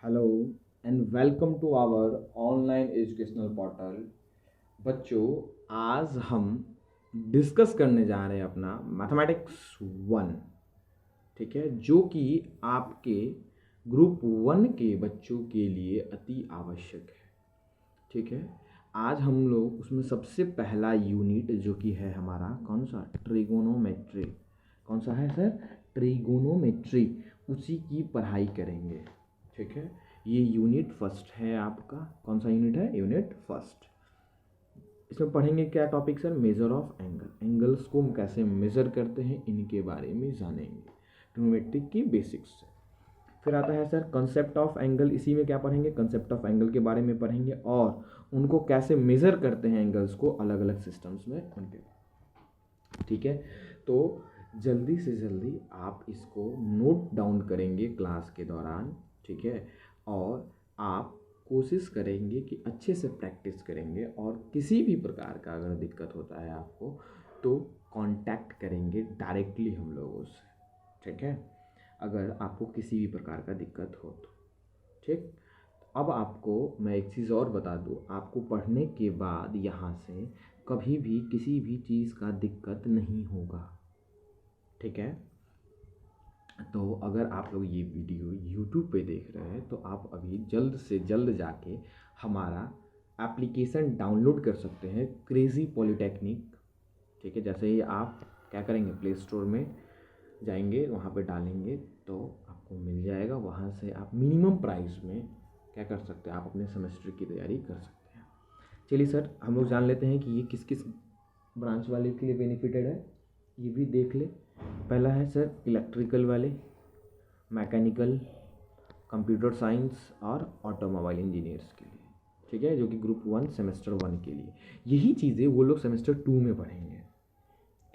Hello and welcome to our online educational portal. बच्चों, आज हम डिस्कस करने जा रहे हैं अपना मैथमेटिक्स 1। ठीक है, जो कि आपके ग्रुप 1 के बच्चों के लिए अति आवश्यक है। ठीक है, आज हम लोग उसमें सबसे पहला यूनिट जो कि है हमारा कौन सा, ट्रिगोनोमेट्री। कौन सा है सर? ट्रिगोनोमेट्री। उसी की पढ़ाई करेंगे। ठीक है, ये यूनिट फर्स्ट है आपका। कौन सा यूनिट है? Unit first. इसमें पढ़ेंगे क्या topic sir? Measure of angle. Angles को हम कैसे मेजर करते हैं इनके बारे में जानेंगे, ट्रिग्नोमेट्री की बेसिक्स से। फिर आता है सर कंसेप्ट ऑफ एंगल। इसी में क्या पढ़ेंगे? कंसेप्ट ऑफ एंगल के बारे में पढ़ेंगे और उनको कैसे मेजर करते हैं एंगल्स को अलग अलग सिस्टम्स में उनके। ठीक है, तो जल्दी से जल्दी आप इसको नोट डाउन करेंगे क्लास के दौरान। ठीक है, और आप कोशिश करेंगे कि अच्छे से प्रैक्टिस करेंगे और किसी भी प्रकार का अगर दिक्कत होता है आपको तो कांटेक्ट करेंगे डायरेक्टली हम लोगों से। ठीक है, अगर आपको किसी भी प्रकार का दिक्कत हो तो। ठीक, अब आपको मैं एक चीज़ और बता दूँ, आपको पढ़ने के बाद यहाँ से कभी भी किसी भी चीज़ का दिक्कत नहीं होगा। ठीक है, तो अगर आप लोग ये वीडियो YouTube पे देख रहे हैं तो आप अभी जल्द से जल्द जाके हमारा एप्लीकेशन डाउनलोड कर सकते हैं, क्रेज़ी पॉलीटेक्निक। ठीक है, जैसे ही आप क्या करेंगे, प्ले स्टोर में जाएंगे, वहाँ पे डालेंगे तो आपको मिल जाएगा। वहाँ से आप मिनिमम प्राइस में क्या कर सकते हैं, आप अपने सेमेस्टर की तैयारी कर सकते हैं। चलिए सर, हम लोग जान लेते हैं कि ये किस किस ब्रांच वाले के लिए बेनिफिटेड है, ये भी देख ले। पहला है सर इलेक्ट्रिकल वाले, मैकेनिकल, कंप्यूटर साइंस और ऑटोमोबाइल इंजीनियर्स के लिए। ठीक है, जो कि ग्रुप 1 सेमेस्टर 1 के लिए। यही चीज़ें वो लोग सेमेस्टर 2 में पढ़ेंगे।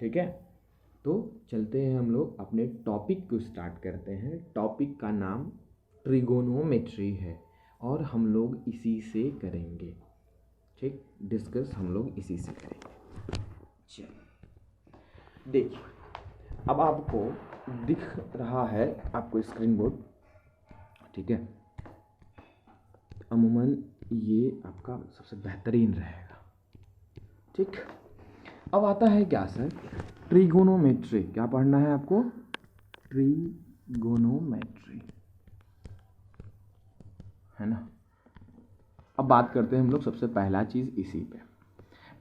ठीक है, तो चलते हैं हम लोग अपने टॉपिक को स्टार्ट करते हैं। टॉपिक का नाम ट्रिगोनोमेट्री है और हम लोग इसी से करेंगे। ठीक, डिस्कस हम लोग इसी से करेंगे। चलिए देखिए, अब आपको दिख रहा है आपको स्क्रीन बोर्ड। ठीक है, अमूमन ये आपका सबसे बेहतरीन रहेगा। ठीक, अब आता है क्या सर? ट्रिगोनोमेट्री। क्या पढ़ना है आपको? ट्रिगोनोमेट्री, है ना। अब बात करते हैं हम लोग सबसे पहला चीज़ इसी पे।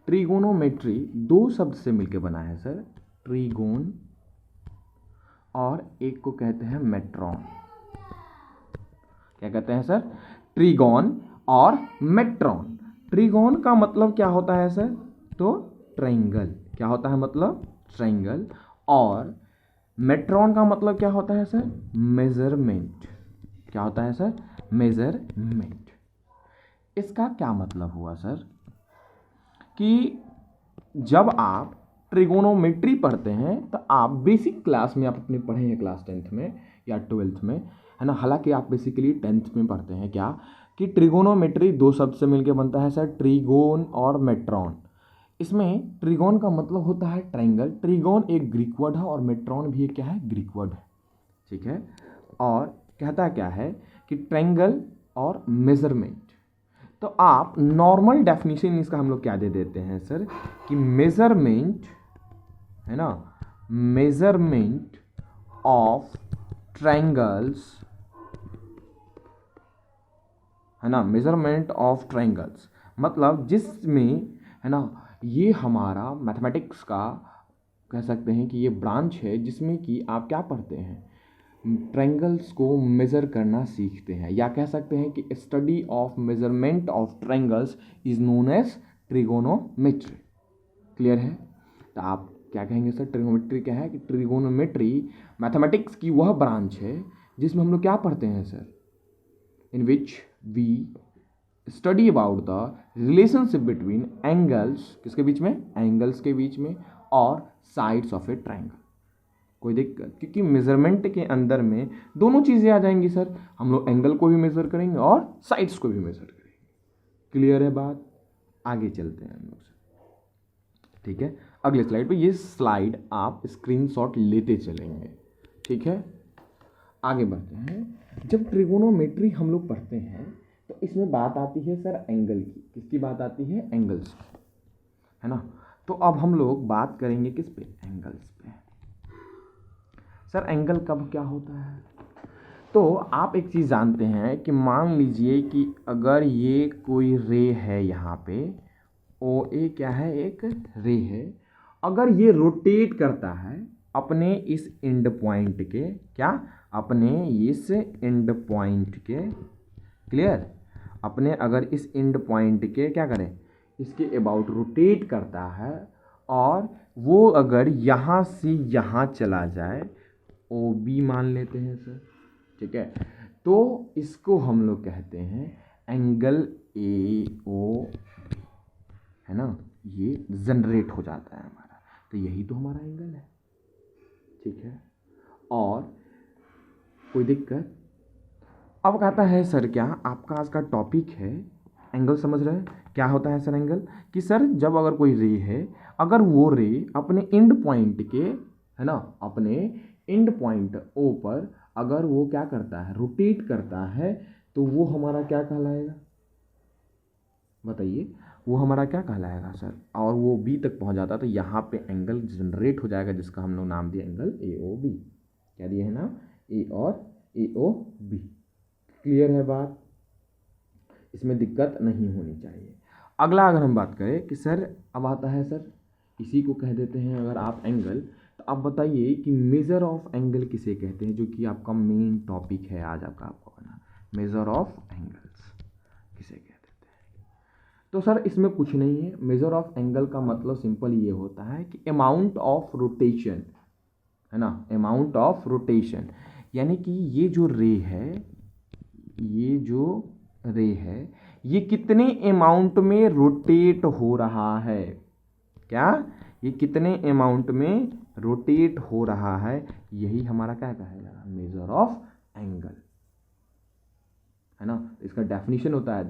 ट्रिगोनोमेट्री दो शब्द से मिलकर बना है सर, ट्रिगोन और एक को कहते हैं मेट्रॉन। क्या कहते हैं सर? ट्रिगोन और मेट्रॉन। ट्रिगोन का मतलब क्या होता है सर? तो ट्रायंगल। क्या होता है मतलब? ट्रायंगल। और मेट्रॉन का मतलब क्या होता है सर? मेजरमेंट। क्या होता है सर? मेजरमेंट। इसका क्या मतलब हुआ सर कि जब आप ट्रिगोनोमेट्री पढ़ते हैं तो आप बेसिक क्लास में आप अपने पढ़े हैं, क्लास 10th में या 12th में, है ना। हालांकि आप बेसिकली 10th में पढ़ते हैं क्या कि ट्रिगोनोमेट्री दो शब्द से मिलकर बनता है सर, ट्रिगोन और मेट्रॉन। इसमें ट्रिगोन का मतलब होता है ट्रायंगल। ट्रिगोन एक ग्रीक वर्ड है और मेट्रॉन भी एक क्या है? ग्रीक वर्ड है। ठीक है, और कहता क्या है कि ट्रायंगल और मेजरमेंट। तो आप नॉर्मल डेफिनेशन इसका हम लोग क्या दे देते हैं सर कि मेजरमेंट, है ना, मेजरमेंट ऑफ ट्रायंगल्स, है ना, मेजरमेंट ऑफ ट्रायंगल्स। मतलब जिसमें, है ना, ये हमारा मैथमेटिक्स का कह सकते हैं कि ये ब्रांच है जिसमें कि आप क्या पढ़ते हैं, ट्रायंगल्स को मेज़र करना सीखते हैं, या कह सकते हैं कि study of measurement of triangles is known as trigonometry. Clear है? तो आप क्या कहेंगे सर? ट्रिगोनोमेट्री क्या है कि ट्रिगोनोमेट्री मैथमेटिक्स की वह ब्रांच है जिसमें हम लोग क्या पढ़ते हैं sir, in which we study about the relationship between angles, किसके बीच में? एंगल्स के बीच में, और साइड्स ऑफ ए ट्रायंगल। कोई दिक्कत? क्योंकि मेजरमेंट के अंदर में दोनों चीज़ें आ जाएंगी सर, हम लोग एंगल को भी मेजर करेंगे और साइड्स को भी मेजर करेंगे। क्लियर है बात? आगे चलते हैं हम लोग सर। ठीक है, अगले स्लाइड पे, ये स्लाइड आप स्क्रीनशॉट लेते चलेंगे। ठीक है, आगे बढ़ते हैं। जब ट्रिगोनोमेट्री हम लोग पढ़ते हैं तो इसमें बात आती है सर एंगल की। किसकी बात आती है? एंगल्स की, है ना। तो अब हम लोग बात करेंगे किस पे? एंगल्स पे। सर एंगल कब क्या होता है? तो आप एक चीज़ जानते हैं कि मान लीजिए कि अगर ये कोई रे है, यहाँ पे ओ ए क्या है? एक रे है। अगर ये रोटेट करता है अपने इस एंड पॉइंट के, क्या? अपने इस एंड पॉइंट के, क्लियर? अपने अगर इस एंड पॉइंट के क्या करें? इसके अबाउट रोटेट करता है, और वो अगर यहाँ से यहाँ चला जाए, ओ बी मान लेते हैं सर, ठीक है। तो इसको हम लोग कहते हैं एंगल ए ओ, है ना। ये जनरेट हो जाता है हमारा, तो यही तो हमारा एंगल है, ठीक है। और कोई दिक्कत? अब कहता है सर क्या आपका आज का टॉपिक है एंगल, समझ रहे हैं क्या होता है सर एंगल? कि सर जब अगर कोई रे है, अगर वो रे अपने एंड पॉइंट के, है ना, अपने एंड पॉइंट ओ पर अगर वो क्या करता है? रोटेट करता है, तो वो हमारा क्या कहलाएगा? बताइए, वो हमारा क्या कहलाएगा सर? और वो बी तक पहुंच जाता है, तो यहाँ पे एंगल जनरेट हो जाएगा, जिसका हम लोग नाम दिया एंगल ए ओ बी। क्या दिए है नाम? ए और ए ओ बी। क्लियर है बात? इसमें दिक्कत नहीं होनी चाहिए। अगला अगर हम बात करें कि सर अब आता है सर, इसी को कह देते हैं अगर आप एंगल, तो आप बताइए कि मेजर ऑफ एंगल किसे कहते हैं, जो कि आपका मेन टॉपिक है आज आपका, आपको पढ़ना मेजर ऑफ एंगल्स किसे कहते हैं। तो सर इसमें कुछ नहीं है। मेजर ऑफ एंगल का मतलब सिंपल ये होता है कि अमाउंट ऑफ रोटेशन, है ना, अमाउंट ऑफ रोटेशन, यानी कि ये जो रे है, ये जो रे है, ये कितने अमाउंट में रोटेट हो रहा है। क्या? ये कितने अमाउंट में रोटेट हो रहा है, यही हमारा क्या कहेगा? मेजर ऑफ एंगल, है ना। इसका डेफिनेशन होता है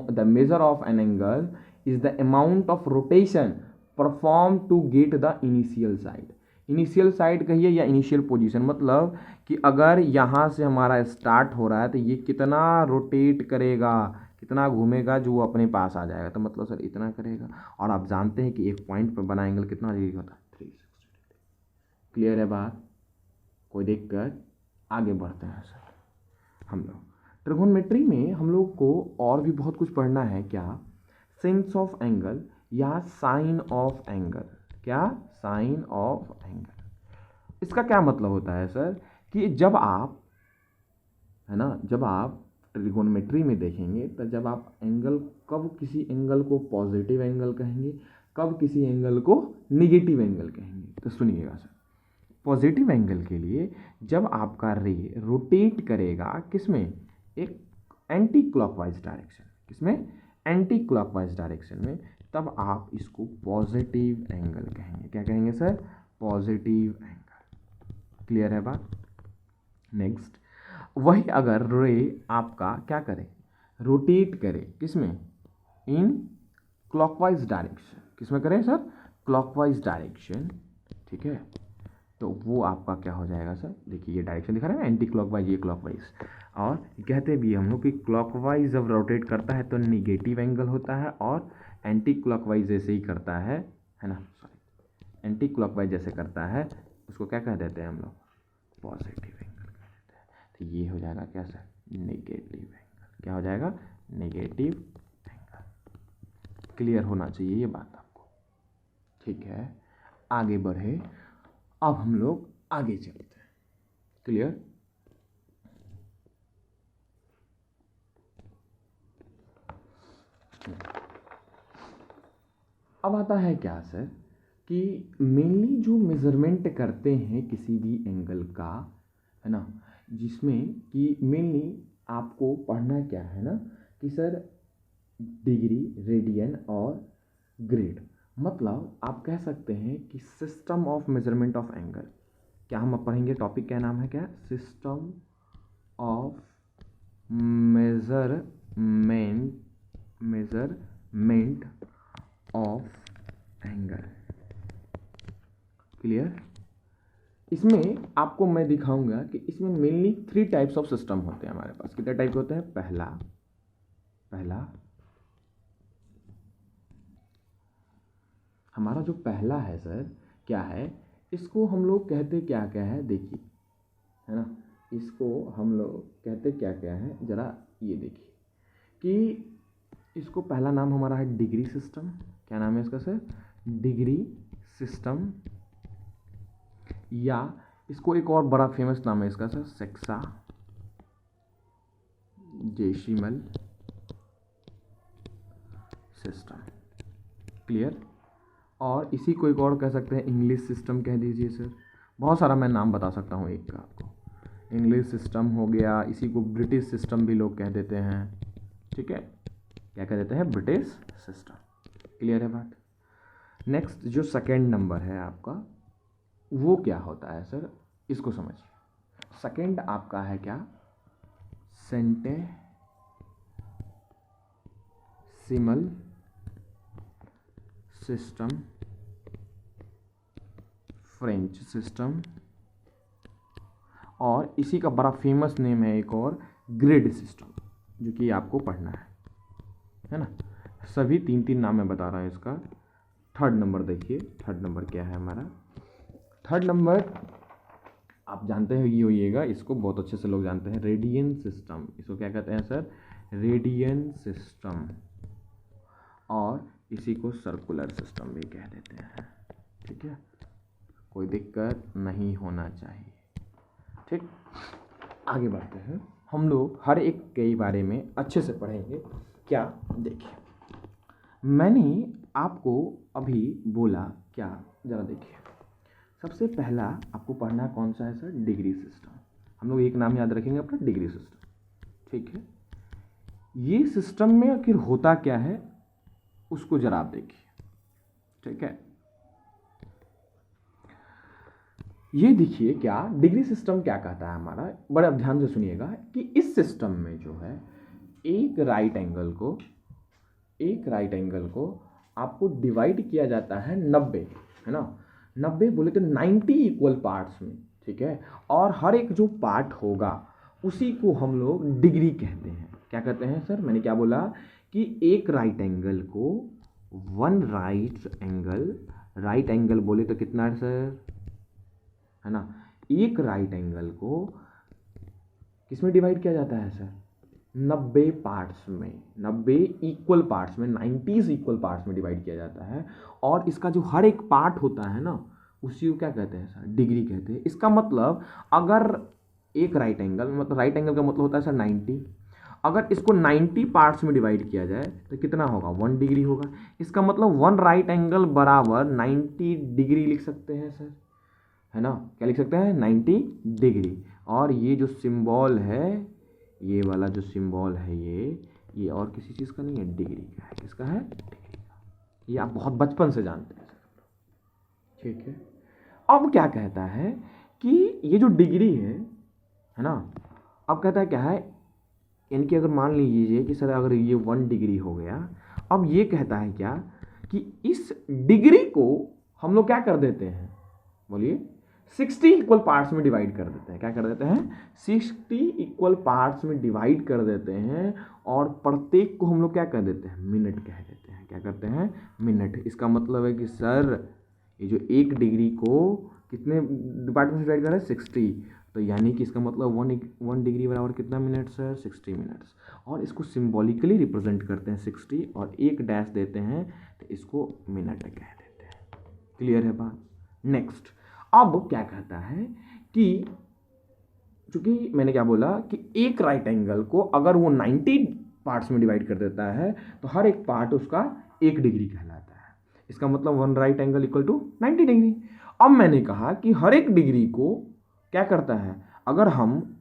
the measure of an angle is the amount of rotation perform to get the initial side. Initial side कहिए या इनिशियल पोजीशन, मतलब कि अगर यहाँ से हमारा स्टार्ट हो रहा है, तो ये कितना रोटेट करेगा, कितना घूमेगा, जो वो अपने पास आ जाएगा, तो मतलब सर इतना करेगा। और आप जानते हैं कि एक पॉइंट पर बना एंगल कितना डिग्री होता है? 360। क्लियर है बात? कोई दिक्कत? आगे बढ़ते हैं सर हम लोग। ट्रिगोनोमेट्री में हम लोग को और भी बहुत कुछ पढ़ना है। क्या? सेंस ऑफ एंगल या साइन ऑफ एंगल। क्या? Sign of angle. इसका क्या मतलब होता है सर? कि जब आप, है ना, जब आप ट्रिगोनोमेट्री में देखेंगे, तो जब आप एंगल, कब किसी एंगल को पॉजिटिव एंगल कहेंगे, कब किसी एंगल को निगेटिव एंगल कहेंगे, तो सुनिएगा सर। पॉजिटिव एंगल के लिए जब आपका रे रोटेट करेगा किसमें? एक एंटी क्लॉकवाइज डायरेक्शन। किसमें? एंटी क्लॉकवाइज डायरेक्शन में, तब आप इसको पॉजिटिव एंगल कहेंगे। क्या कहेंगे सर? Positive angle. क्लियर है बात? नेक्स्ट, वही अगर रे आपका क्या करे? रोटेट करे किसमें? In clockwise direction. किसमें करे सर? क्लॉकवाइज डायरेक्शन, ठीक है। तो वो आपका क्या हो जाएगा सर? देखिए ये डायरेक्शन दिखा रहे हैं, एंटी क्लॉकवाइज, ये क्लॉकवाइज। और कहते भी हम लोग कि क्लॉकवाइज जब रोटेट करता है तो निगेटिव एंगल होता है, और एंटी क्लॉकवाइज जैसे ही करता है ना, सॉरी, एंटी क्लॉकवाइज जैसे करता है उसको क्या कह देते हैं हम लोग? पॉजिटिव एंगल कह देते हैं। तो ये हो जाएगा क्या सर? Negative angle. क्या हो जाएगा? Negative angle. क्लियर होना चाहिए ये बात आपको, ठीक है। आगे बढ़े, अब हम लोग आगे चलते हैं। क्लियर? अब आता है क्या सर कि मेनली जो मेजरमेंट करते हैं किसी भी एंगल का, है ना, जिसमें कि मेनली आपको पढ़ना क्या है ना कि सर डिग्री, रेडियन और ग्रेड। मतलब आप कह सकते हैं कि system of measurement of angle. क्या हम अब पढ़ेंगे? टॉपिक क्या नाम है? क्या? System of measurement of angle. Clear? इसमें आपको मैं दिखाऊंगा कि इसमें मेनली 3 टाइप्स ऑफ सिस्टम होते हैं हमारे पास। कितने टाइप होते हैं? पहला हमारा जो पहला है सर क्या है, इसको हम लोग कहते क्या है, देखिए, है ना, इसको हम लोग कहते क्या है, जरा ये देखिए कि इसको पहला नाम हमारा है डिग्री सिस्टम। क्या नाम है इसका सर? Degree system. या इसको एक और बड़ा फेमस नाम है इसका सर, सेक्सा डेसिमल सिस्टम। क्लियर? और इसी को एक और कह सकते हैं इंग्लिश सिस्टम कह दीजिए सर। बहुत सारा मैं नाम बता सकता हूँ एक का आपको। इंग्लिश सिस्टम हो गया, इसी को ब्रिटिश सिस्टम भी लोग कह देते हैं। ठीक है, क्या कह देते हैं? British system. क्लियर है बात? नेक्स्ट जो सेकेंड नंबर है आपका, वो क्या होता है सर, इसको समझिए। सेकेंड आपका है क्या? सेंटेसिमल सिस्टम, फ्रेंच सिस्टम, और इसी का बड़ा फेमस नेम है एक और, ग्रिड सिस्टम, जो कि आपको पढ़ना है ना। सभी 3 नाम मैं बता रहा हूँ इसका। थर्ड नंबर देखिए, थर्ड नंबर क्या है हमारा? थर्ड नंबर आप जानते हैं, ये होइएगा, इसको बहुत अच्छे से लोग जानते हैं, रेडियन सिस्टम। इसको क्या कहते हैं सर? Radian system. और इसी को सर्कुलर सिस्टम भी कह देते हैं। ठीक है, कोई दिक्कत नहीं होना चाहिए। ठीक, आगे बढ़ते हैं। हम लोग हर एक के बारे में अच्छे से पढ़ेंगे। क्या? देखिए, मैंने आपको अभी बोला क्या, जरा देखिए। सबसे पहला आपको पढ़ना कौन सा है सर? Degree system. हम लोग एक नाम याद रखेंगे अपना, डिग्री सिस्टम। ठीक है, ये सिस्टम में आखिर होता क्या है उसको जरा आप देखिए। ठीक है, ये देखिए क्या डिग्री सिस्टम क्या कहता है हमारा, बड़े ध्यान से सुनिएगा कि इस सिस्टम में जो है एक राइट एंगल को आपको डिवाइड किया जाता है 90, है ना, 90 बोले तो 90 इक्वल पार्ट्स में। ठीक है, और हर एक जो पार्ट होगा उसी को हम लोग डिग्री कहते हैं। क्या कहते हैं सर? मैंने क्या बोला कि एक राइट एंगल को वन राइट एंगल बोले तो कितना है सर, है ना, एक राइट एंगल को किसमें डिवाइड किया जाता है सर? 90 पार्ट्स में, 90 इक्वल पार्ट्स में, 90 इक्वल पार्ट्स में डिवाइड किया जाता है। और इसका जो हर एक पार्ट होता है ना, उसी को क्या कहते हैं सर? डिग्री कहते हैं। इसका मतलब अगर एक राइट एंगल, मतलब राइट एंगल का मतलब होता है सर 90, अगर इसको 90 पार्ट्स में डिवाइड किया जाए तो कितना होगा? 1 डिग्री होगा। इसका मतलब 1 राइट एंगल बराबर 90 डिग्री लिख सकते हैं सर, है ना। क्या लिख सकते हैं? 90 डिग्री। और ये जो सिंबल है, ये वाला जो सिंबल है, ये और किसी चीज़ का नहीं है, डिग्री का है। किसका है? डिग्री का। ये आप बहुत बचपन से जानते हैं सर। ठीक है, अब क्या कहता है कि ये जो डिग्री है ना, अब कहता है क्या है, इनकी अगर मान लीजिए कि सर अगर ये 1 डिग्री हो गया, अब ये कहता है क्या कि इस डिग्री को हम लोग क्या कर देते हैं, बोलिए, 60 इक्वल पार्ट्स में डिवाइड कर देते हैं। क्या कर देते हैं? 60 इक्वल पार्ट्स में डिवाइड कर देते हैं। और प्रत्येक को हम लोग क्या कर देते हैं? मिनट कह देते हैं। क्या करते हैं? मिनट। इसका मतलब है कि सर ये जो 1 डिग्री को कितने डिपार्टमेंट में डिवाइड कर रहे हैं? 60। तो यानी कि इसका मतलब 1 डिग्री बराबर कितना मिनट सर? 60 मिनट्स। और इसको सिंबॉलिकली रिप्रेजेंट करते हैं 60 और एक डैश देते हैं, तो इसको मिनट कह देते हैं। क्लियर है बात? नेक्स्ट, अब क्या कहता है कि चूंकि मैंने क्या बोला कि एक राइट एंगल को अगर वो 90 पार्ट्स में डिवाइड कर देता है तो हर एक पार्ट उसका 1 डिग्री कहलाता है। इसका मतलब 1 right angle equal to 90 degree. अब मैंने कहा कि हर एक डिग्री को क्या करता है, अगर हम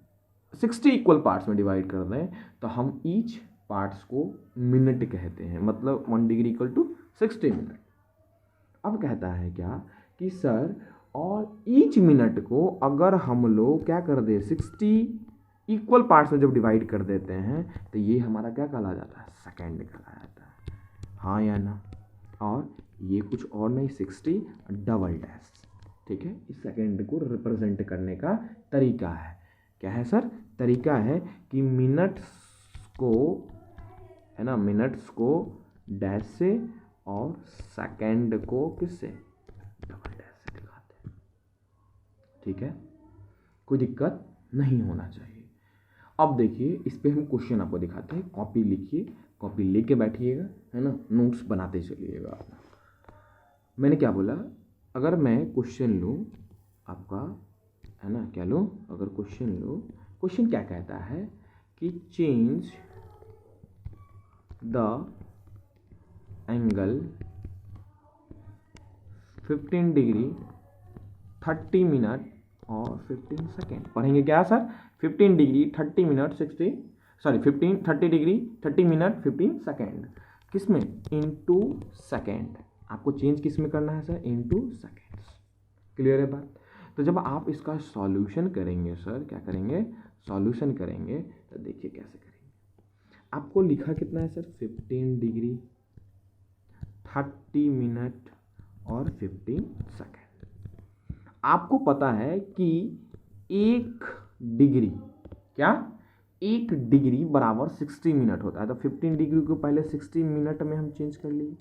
60 इक्वल पार्ट्स में डिवाइड कर दें तो हम ईच पार्ट्स को मिनट कहते हैं। मतलब 1 डिग्री इक्वल टू 60 मिनट। अब कहता है क्या कि सर और ईच मिनट को अगर हम लोग क्या कर दे, 60 इक्वल पार्ट्स में जब डिवाइड कर देते हैं तो ये हमारा क्या कहला जाता है? सेकेंड कहला जाता है। हाँ या ना? और ये कुछ और नहीं, 60 डबल डैश, ठीक है, इस सेकंड को रिप्रेजेंट करने का तरीका है। क्या है सर? तरीका है कि मिनट्स को, है ना, मिनट्स को डैश से और सेकंड को किससे? डबल डैश से दिखाते हैं। ठीक है, कोई दिक्कत नहीं होना चाहिए। अब देखिए, इस पे हम क्वेश्चन आपको दिखाते हैं। कॉपी लिखिए, कॉपी लेके बैठिएगा, है ना, नोट्स बनाते चलिएगा अपना। मैंने क्या बोला? अगर मैं क्वेश्चन लूँ आपका, है ना, क्या लूँ? अगर क्वेश्चन लूँ, क्वेश्चन क्या कहता है कि change the angle 15 degree 30 minute और 15 सेकेंड। पढ़ेंगे क्या sir? 15 degree 30 minute 30 degree 30 minute 15 second. किस में? Into second. आपको चेंज किस में करना है सर? Into seconds. क्लियर है बात? तो जब आप इसका सॉल्यूशन करेंगे सर, क्या करेंगे? सॉल्यूशन करेंगे तो देखिए कैसे करेंगे। आपको लिखा कितना है सर? 15 डिग्री 30 मिनट और 15 सेकेंड। आपको पता है कि 1 डिग्री, क्या? 1 डिग्री बराबर 60 मिनट होता है। तो 15 डिग्री को पहले 60 मिनट में हम चेंज कर लिए,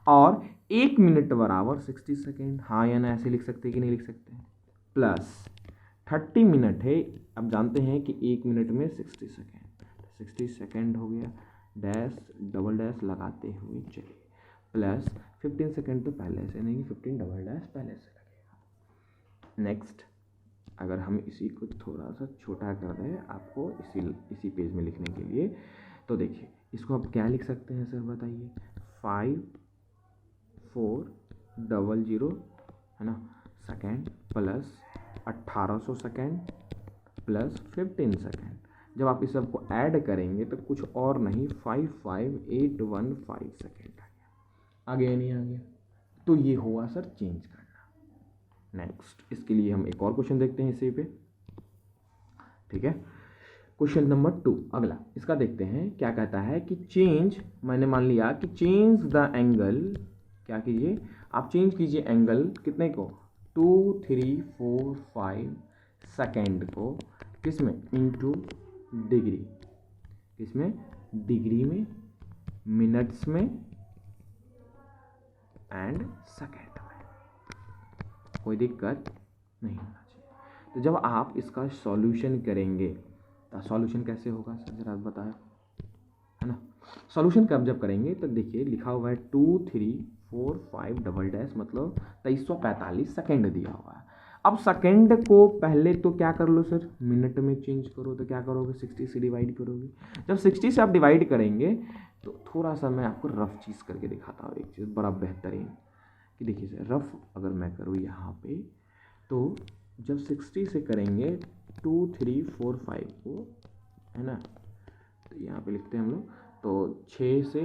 और 1 मिनट बराबर 60 सेकेंड। हाँ या ना ऐसे लिख सकते हैं कि नहीं लिख सकते? प्लस 30 मिनट है, अब जानते हैं कि 1 मिनट में 60 सेकेंड, 60 सेकेंड हो गया, डैश डबल डैश लगाते हुए चलिए, प्लस 15 सेकेंड तो पहले से नहीं, 15 डबल डैश पहले से लगेगा। नेक्स्ट, अगर हम इसी को थोड़ा सा छोटा कर दें आपको इसी पेज में लिखने के लिए, तो देखिए इसको आप क्या लिख सकते हैं सर बताइए? 5400, है ना, second plus 1800 second plus 15 second. जब आप इस सबको ऐड करेंगे तो कुछ और नहीं, 55815 सेकेंड आ गया नहीं आ गया? तो ये हुआ सर चेंज करना। नेक्स्ट, इसके लिए हम एक और क्वेश्चन देखते हैं इसी पे। ठीक है, क्वेश्चन नंबर 2 अगला, इसका देखते हैं क्या कहता है कि चेंज, मैंने मान लिया कि चेंज द एंगल, क्या कीजिए आप? चेंज कीजिए एंगल कितने को? 2 3 4 5 सेकेंड को किस में? Into degree. किस में? डिग्री में, मिनट्स में एंड सेकेंड में। कोई दिक्कत नहीं होना चाहिए। तो जब आप इसका सॉल्यूशन करेंगे तो सॉल्यूशन कैसे होगा सर जरा बताएं, है ना? सॉल्यूशन कब जब करेंगे तो देखिए लिखा हुआ है 2 3 4 5 डबल डैश, मतलब 2345 सेकेंड दिया हुआ है। अब सेकेंड को पहले तो क्या कर लो सर? मिनट में चेंज करो। तो क्या करोगे? 60 से डिवाइड करोगे। जब 60 से आप डिवाइड करेंगे तो थोड़ा सा मैं आपको रफ चीज़ करके दिखाता हूँ, एक चीज़ बड़ा बेहतरीन, कि देखिए सर रफ अगर मैं करूँ यहाँ पे, तो जब 60 से करेंगे 2 3 4 5 को, है ना, तो यहाँ पे लिखते हैं हम लोग, तो 6 से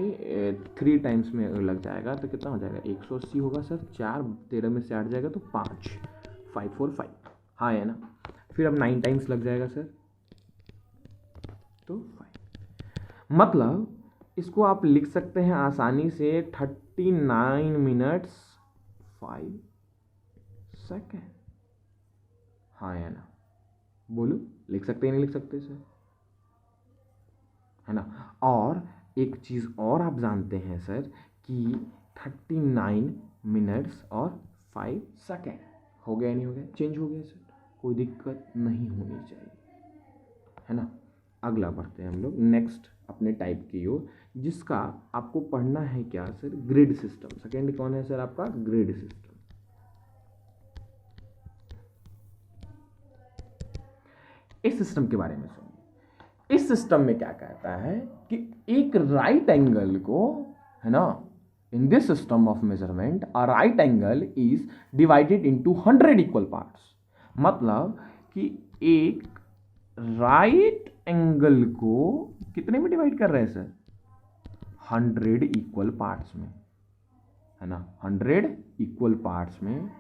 3 टाइम्स में लग जाएगा तो कितना हो जाएगा? 180 होगा सर। 4 13 में से 8 जाएगा तो 5 5 4 5, हाँ है ना? फिर अब 9 टाइम्स लग जाएगा सर, तो 5। मतलब इसको आप लिख सकते हैं आसानी से 39 मिनट्स 5 सेकेंड, हाँ या ना? बोलो, लिख सकते हैं नहीं लिख सकते सर, है ना? और एक चीज़ और आप जानते हैं सर कि 39 मिनट्स और 5 सेकेंड हो गया नहीं हो गया? चेंज हो गया सर, कोई दिक्कत नहीं होनी चाहिए, है ना? अगला बढ़ते हैं हम लोग नेक्स्ट अपने टाइप की ओर, जिसका आपको पढ़ना है क्या सर? Grid system. सेकेंड कौन है सर आपका? Grid system. इस सिस्टम के बारे में सुनिए। इस सिस्टम में क्या कहता है कि एक राइट एंगल को, है ना, in this system of measurement a right angle is divided into 100 equal parts. मतलब कि एक राइट एंगल को कितने में डिवाइड कर रहे हैं सर? 100 इक्वल पार्ट्स में, है ना? 100 इक्वल पार्ट्स में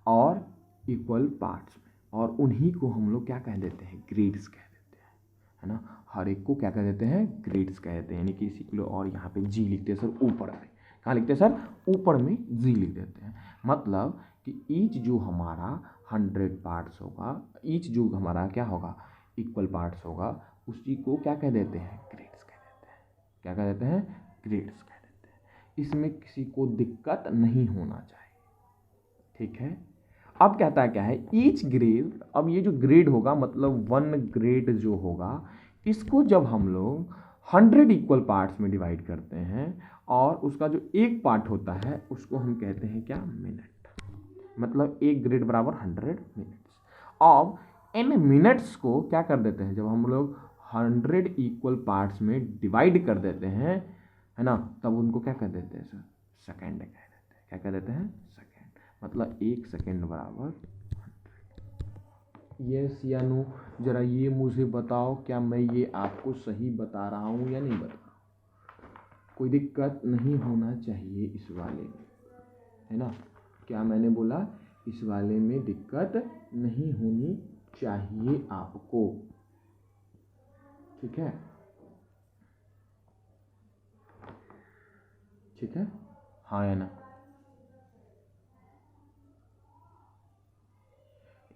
और इक्वल पार्ट्स में, और उन्हीं को हम लोग क्या कह देते हैं? ग्रेड्स कह देते हैं, है ना? हर एक को क्या कह देते हैं? ग्रेड्स कह देते हैं। यानी कि इसी को, और यहाँ पे जी लिखते हैं सर ऊपर में। कहाँ लिखते हैं सर? ऊपर में जी लिख देते हैं। मतलब कि ईच जो हमारा 100 पार्ट्स होगा, ईच जो हमारा क्या होगा इक्वल पार्ट्स होगा, उसी को क्या कह देते हैं, ग्रेड्स कह देते हैं। क्या कह देते हैं, ग्रेड्स कह देते हैं। इसमें किसी को दिक्कत नहीं होना चाहिए, ठीक है। अब कहता है क्या है, ईच ग्रेड, अब ये जो ग्रेड होगा मतलब 1 ग्रेड जो होगा, इसको जब हम लोग 100 इक्वल पार्ट्स में डिवाइड करते हैं और उसका जो एक पार्ट होता है उसको हम कहते हैं क्या, मिनट। मतलब एक ग्रेड बराबर 100 मिनट्स। अब इन मिनट्स को क्या कर देते हैं, जब हम लोग 100 इक्वल पार्ट्स में डिवाइड कर देते हैं, है ना, तब उनको क्या कर देते हैं सर, सेकेंड कह देते हैं। क्या कह देते हैं, सेकेंड। मतलब 1 सेकेंड बराबर 100। यस या नो, जरा ये मुझे बताओ, क्या मैं ये आपको सही बता रहा हूँ या नहीं बता रहा हूँ। कोई दिक्कत नहीं होना चाहिए इस वाले में, है ना। क्या मैंने बोला, इस वाले में दिक्कत नहीं होनी चाहिए आपको, ठीक है, ठीक है, हाँ या ना।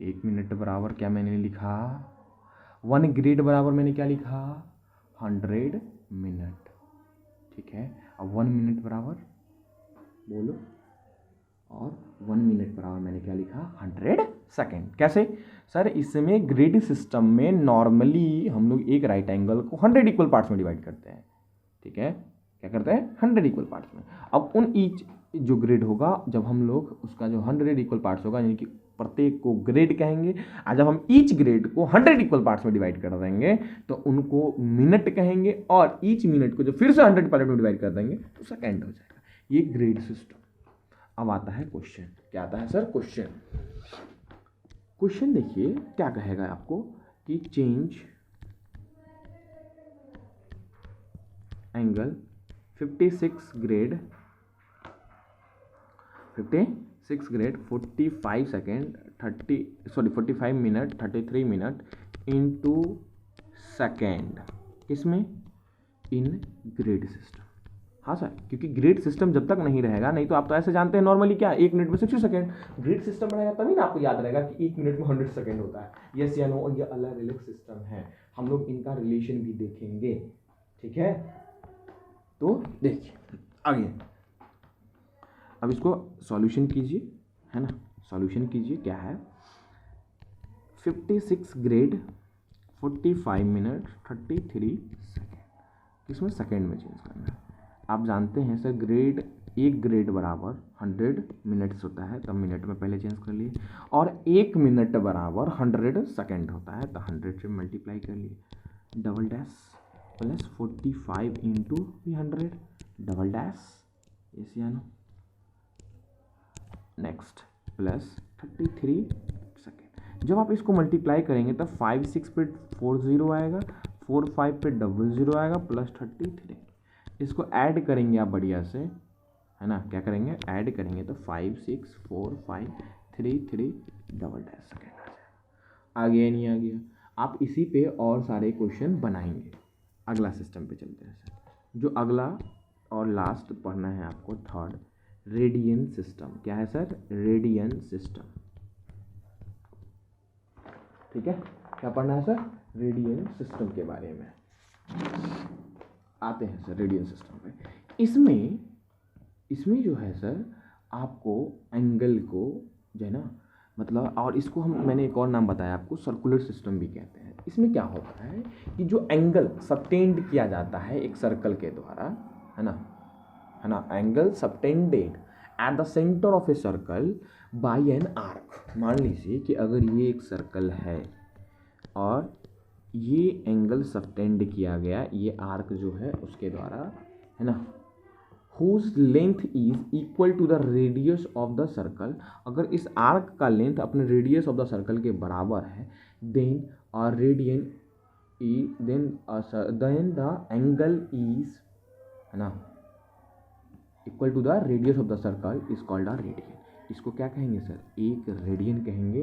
1 मिनट बराबर क्या मैंने लिखा, 1 ग्रेड बराबर मैंने क्या लिखा, 100 मिनट, ठीक है। अब 1 मिनट बराबर बोलो, और 1 मिनट बराबर मैंने क्या लिखा, 100 सेकेंड। कैसे सर, इसमें ग्रेड सिस्टम में नॉर्मली हम लोग एक राइट एंगल को 100 इक्वल पार्ट्स में डिवाइड करते हैं, ठीक है। क्या करते हैं, 100 इक्वल पार्ट्स में। अब उन ईच जो ग्रेड होगा, जब हम लोग उसका जो 100 इक्वल पार्ट्स होगा, यानी कि प्रत्येक को ग्रेड कहेंगे, और जब हम ईच ग्रेड को 100 इक्वल पार्ट्स में डिवाइड कर देंगे तो उनको मिनट कहेंगे, और ईच मिनट को जब फिर से 100 पार्ट में डिवाइड कर देंगे तो सेकेंड हो जाएगा। ये ग्रेड सिस्टम। अब आता है क्वेश्चन, क्या आता है सर, क्वेश्चन। क्वेश्चन देखिए क्या कहेगा आपको कि change angle 56 grade 45 second 45 minute 33 minute into second, किसमें, इन ग्रेड सिस्टम। हाँ सर, क्योंकि ग्रेड सिस्टम जब तक नहीं रहेगा, नहीं तो आप तो ऐसे जानते हैं नॉर्मली क्या, 1 मिनट में 60 सेकेंड। ग्रेड सिस्टम रहेगा तभी ना आपको याद रहेगा कि 1 मिनट में 100 सेकेंड होता है। यस या नो, और ये अलग अलग सिस्टम है, हम लोग इनका रिलेशन भी देखेंगे, ठीक है। तो देखिए आगे, अब इसको सॉल्यूशन कीजिए, है ना, सॉल्यूशन कीजिए। क्या है, 56 ग्रेड 45 मिनट 33 सेकेंड, इसमें सेकेंड में चेंज करना है। आप जानते हैं सर, ग्रेड एक ग्रेड बराबर 100 मिनट्स होता है, तब मिनट में पहले चेंज कर लिए, और 1 मिनट बराबर 100 सेकेंड होता है, तो 100 से मल्टीप्लाई कर लिए, double dash plus 45 into 100 double dash, इसी आना नेक्स्ट प्लस 33 सेकेंड। जब आप इसको मल्टीप्लाई करेंगे तब 5 6 पे 40 आएगा, 4 5 पे 00 आएगा, प्लस 33। इसको ऐड करेंगे आप बढ़िया से, है ना, क्या करेंगे, ऐड करेंगे तो 5 6 4 5 3 3 डबल डैश सेकेंड आ जाएगा। आ गया नहीं आ गया। आप इसी पे और सारे क्वेश्चन बनाएंगे। अगला सिस्टम पे चलते हैं सर, जो अगला और लास्ट पढ़ना है आपको, थर्ड, रेडियन सिस्टम। क्या है सर, रेडियन सिस्टम, ठीक है। क्या पढ़ना है सर, रेडियन सिस्टम के बारे में आते हैं सर। रेडियन सिस्टम पे इसमें जो है सर, आपको एंगल को जो है ना, मतलब, और इसको मैंने एक और नाम बताया आपको, सर्कुलर सिस्टम भी कहते हैं। इसमें क्या होता है कि जो एंगल सबटेंड किया जाता है एक सर्कल के द्वारा, है ना, angle subtended at the centre of a circle by an arc. मान लीजिए कि अगर ये एक सर्कल है और ये एंगल सबटेंड किया गया ये आर्क जो है उसके द्वारा, है ना, whose length is equal to the radius of the circle। अगर इस आर्क का लेंथ अपने रेडियस ऑफ द सर्कल के बराबर है, then the angle is, है ना, equal to the radius of the circle is called a radian. इसको क्या कहेंगे सर, एक रेडियन कहेंगे,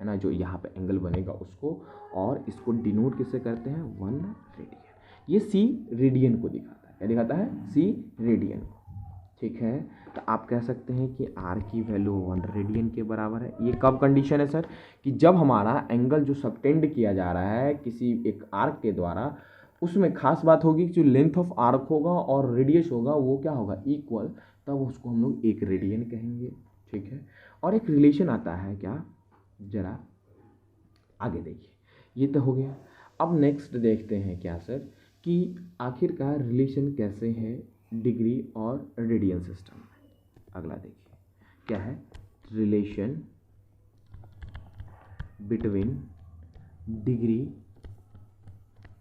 है ना, जो यहाँ पे एंगल बनेगा उसको, और इसको डिनोट किससे करते हैं, 1 रेडियन। ये सी रेडियन को दिखाता है, क्या दिखाता है, सी रेडियन को, ठीक है, तो आप कह सकते हैं कि आर की वैल्यू 1 रेडियन के बराबर है। ये कब कंडीशन है सर, कि जब हमारा एंगल जो सबटेंड किया जा रहा है किसी एक आर्क के द्वारा, उसमें खास बात होगी कि जो लेंथ ऑफ आर्क होगा और रेडियस होगा वो क्या होगा, इक्वल, तब उसको हम लोग 1 रेडियन कहेंगे। ठीक है, और एक रिलेशन आता है क्या, जरा आगे देखिए, ये तो हो गया। अब नेक्स्ट देखते हैं क्या सर, कि आखिरकार रिलेशन कैसे है डिग्री और रेडियन सिस्टम में। अगला देखिए क्या है, relation between degree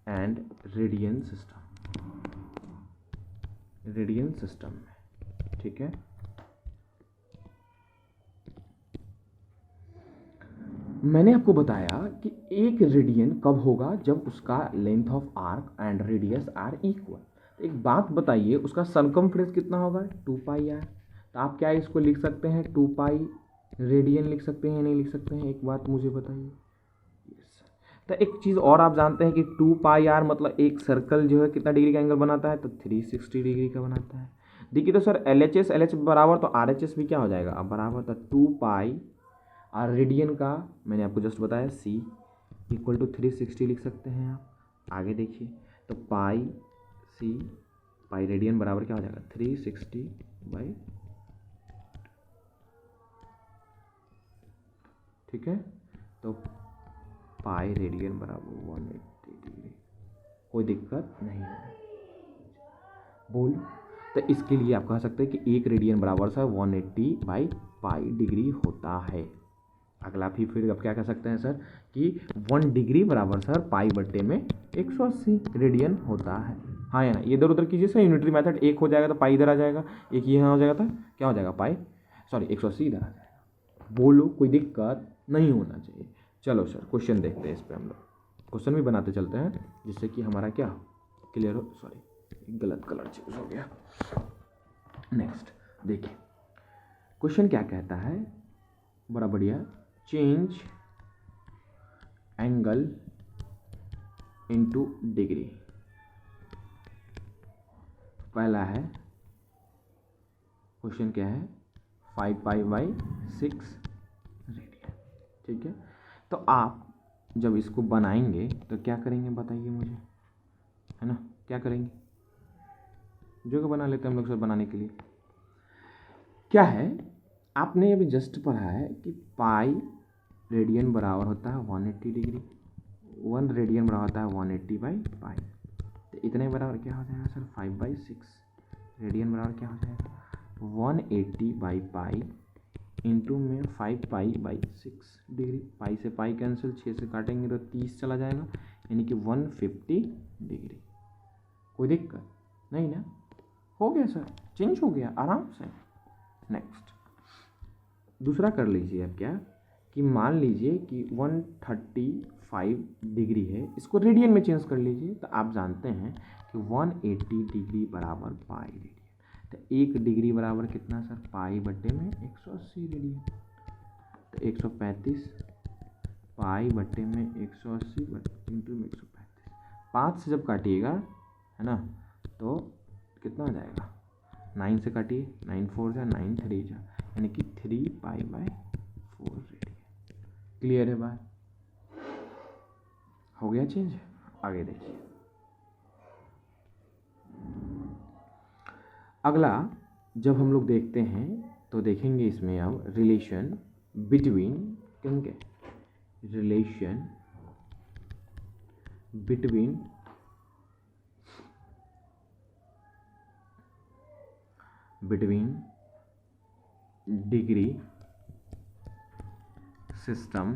and radian system में। ठीक है, मैंने आपको बताया कि 1 रेडियन कब होगा, जब उसका length of arc and radius are equal. एक बात बताइए, उसका सरकमफ्रेंस कितना होगा, 2 पाई आर। तो आप क्या इसको लिख सकते हैं, 2 पाई रेडियन लिख सकते हैं, नहीं लिख सकते हैं, एक बात मुझे बताइए। तो एक चीज़ और आप जानते हैं कि 2 पाई आर मतलब एक सर्कल जो है कितना डिग्री का एंगल बनाता है, तो 360 डिग्री का बनाता है। देखिए तो सर एल एच बराबर, तो आर एच एस भी क्या हो जाएगा, अब बराबर, तो 2 पाई और रेडियन का मैंने आपको जस्ट बताया c इक्वल टू 360 लिख सकते हैं आप। आगे देखिए, तो पाई c पाई रेडियन बराबर क्या हो जाएगा, 360 बाई, ठीक है, तो पाई रेडियन बराबर 180 डिग्री। कोई दिक्कत नहीं है, बोल। तो इसके लिए आप कह सकते हैं कि 1 रेडियन बराबर सर 180 बाई पाई डिग्री होता है। अगला फिर अब क्या कह सकते हैं सर, कि 1 डिग्री बराबर सर पाई बट्टे में 180 रेडियन होता है। हाँ या ना, ये इधर उधर कीजिए सर, यूनिटरी मेथड, 1 हो जाएगा तो पाई इधर आ जाएगा, 1 यहाँ हो जाएगा तो क्या हो जाएगा, पाई, सॉरी 180 इधर आ जाएगा। बोलो, कोई दिक्कत नहीं होना चाहिए। चलो सर क्वेश्चन देखते हैं, इस पर हम लोग क्वेश्चन भी बनाते चलते हैं, जिससे कि हमारा क्या क्लियर हो। सॉरी गलत कलर चूज हो गया। नेक्स्ट देखिए, क्वेश्चन क्या कहता है, बड़ा बढ़िया, चेंज एंगल इनटू डिग्री। पहला है क्वेश्चन क्या है, 5 पाई बाई 6 रेडियन। ठीक है, तो आप जब इसको बनाएंगे तो क्या करेंगे बताइए मुझे, है ना, क्या करेंगे, जो बना लेते हैं हम लोग सर बनाने के लिए। क्या है, आपने अभी जस्ट पढ़ा है कि पाई रेडियन बराबर होता है 180 डिग्री, 1 रेडियन बराबर होता है 180 बाई पाई। तो इतने बराबर क्या हो जाएगा सर, 5 बाई 6 रेडियन बराबर क्या हो जाएगा, 180 बाई पाई इंटू में 5 पाई बाई 6 डिग्री। पाई से पाई कैंसिल, 6 से काटेंगे तो 30 चला जाएगा, यानी कि 150 डिग्री। कोई दिक्कत नहीं ना, हो गया सर, चेंज हो गया आराम से। नेक्स्ट दूसरा कर लीजिए आप, क्या कि मान लीजिए कि 135 डिग्री है, इसको रेडियन में चेंज कर लीजिए। तो आप जानते हैं कि 180 डिग्री बराबर पाई रेडियन, तो 1 डिग्री बराबर कितना सर, पाई बट्टे में 180 रेडियन, तो 135 पाई बट्टे में 180 इंटू में 135, 5 से जब काटिएगा है ना, तो कितना हो जाएगा, 9 से काटिए, 9 4 जा 9 3 जा, यानी कि 3 पाई बाई 4 रेडियन। क्लियर है बात, हो गया चेंज। आगे देखिए, अगला जब हम लोग देखते हैं तो देखेंगे इसमें अब रिलेशन बिटवीन, कहेंगे relation between degree system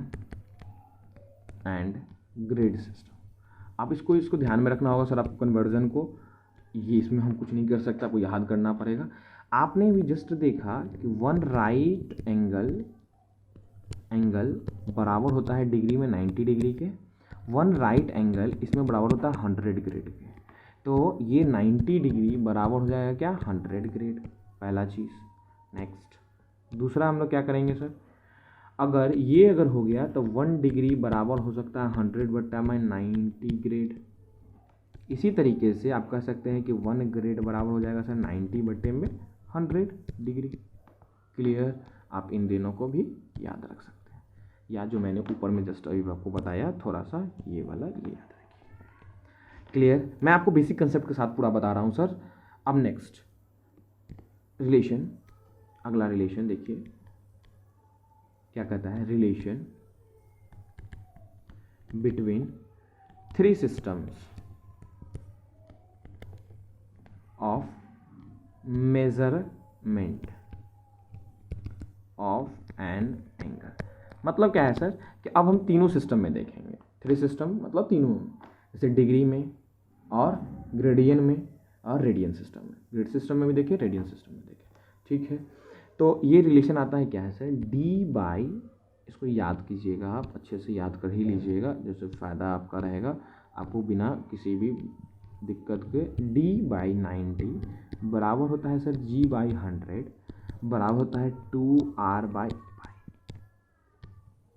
and grid system. आप इसको ध्यान में रखना होगा सर, आपको कन्वर्जन को, ये इसमें हम कुछ नहीं कर सकते, आपको याद करना पड़ेगा। आपने भी जस्ट देखा कि 1 राइट एंगल बराबर होता है डिग्री में 90 डिग्री के, 1 राइट एंगल इसमें बराबर होता है 100 ग्रेड के। तो ये 90 डिग्री बराबर हो जाएगा क्या, 100 ग्रेड, पहला चीज़। नेक्स्ट दूसरा हम लोग क्या करेंगे सर, अगर हो गया तो 1 डिग्री बराबर हो सकता है 100 बट्टा में 90 ग्रेड। इसी तरीके से आप कह सकते हैं कि 1 ग्रेड बराबर हो जाएगा सर 90 बट्टे में 100 डिग्री। क्लियर, आप इन दिनों को भी याद रख सकते हैं, या जो मैंने ऊपर में जस्ट अभी आपको बताया थोड़ा सा ये वाला ये याद रखिए। क्लियर, मैं आपको बेसिक कंसेप्ट के साथ पूरा बता रहा हूँ सर। अब नेक्स्ट रिलेशन, अगला रिलेशन देखिए क्या कहता है, relation between 3 systems of measurement of an angle. मतलब क्या है सर कि अब हम तीनों सिस्टम में देखेंगे, 3 सिस्टम मतलब तीनों, जैसे डिग्री में और ग्रेडियन में और रेडियन सिस्टम में। ग्रेड सिस्टम में भी देखिए, रेडियन सिस्टम में देखिए, ठीक है। तो ये रिलेशन आता है क्या है सर, डी बाई, इसको याद कीजिएगा, आप अच्छे से याद कर ही लीजिएगा, जैसे फ़ायदा आपका रहेगा, आपको बिना किसी भी दिक्कत के। डी बाई 90 बराबर होता है सर जी बाई 100 बराबर होता है 2r बाई पाई।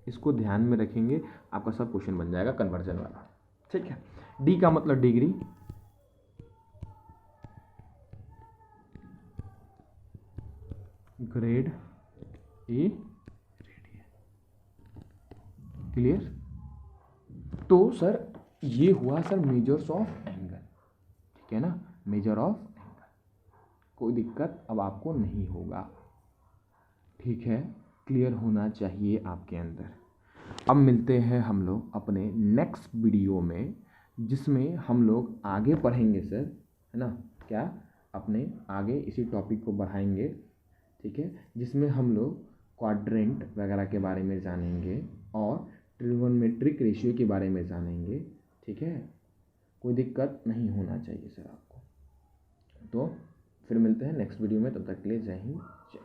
इसको ध्यान में रखेंगे, आपका सब क्वेश्चन बन जाएगा कन्वर्जन वाला, ठीक है। डी का मतलब डिग्री, ग्रेड, ए रेडियन। क्लियर, तो सर ये हुआ सर मेजर्स ऑफ एंगल, ठीक है ना, मेजर ऑफ एंगल, कोई दिक्कत अब आपको नहीं होगा, ठीक है। क्लियर होना चाहिए आपके अंदर। अब मिलते हैं हम लोग अपने नेक्स्ट वीडियो में, जिसमें हम लोग आगे पढ़ेंगे सर, है ना, क्या अपने आगे इसी टॉपिक को बढ़ाएंगे, ठीक है, जिसमें हम लोग क्वाड्रेंट वगैरह के बारे में जानेंगे और ट्रिगोनोमेट्रिक रेशियो के बारे में जानेंगे, ठीक है। कोई दिक्कत नहीं होना चाहिए सर आपको। तो फिर मिलते हैं नेक्स्ट वीडियो में, तब तक के लिए जय हिंद, जय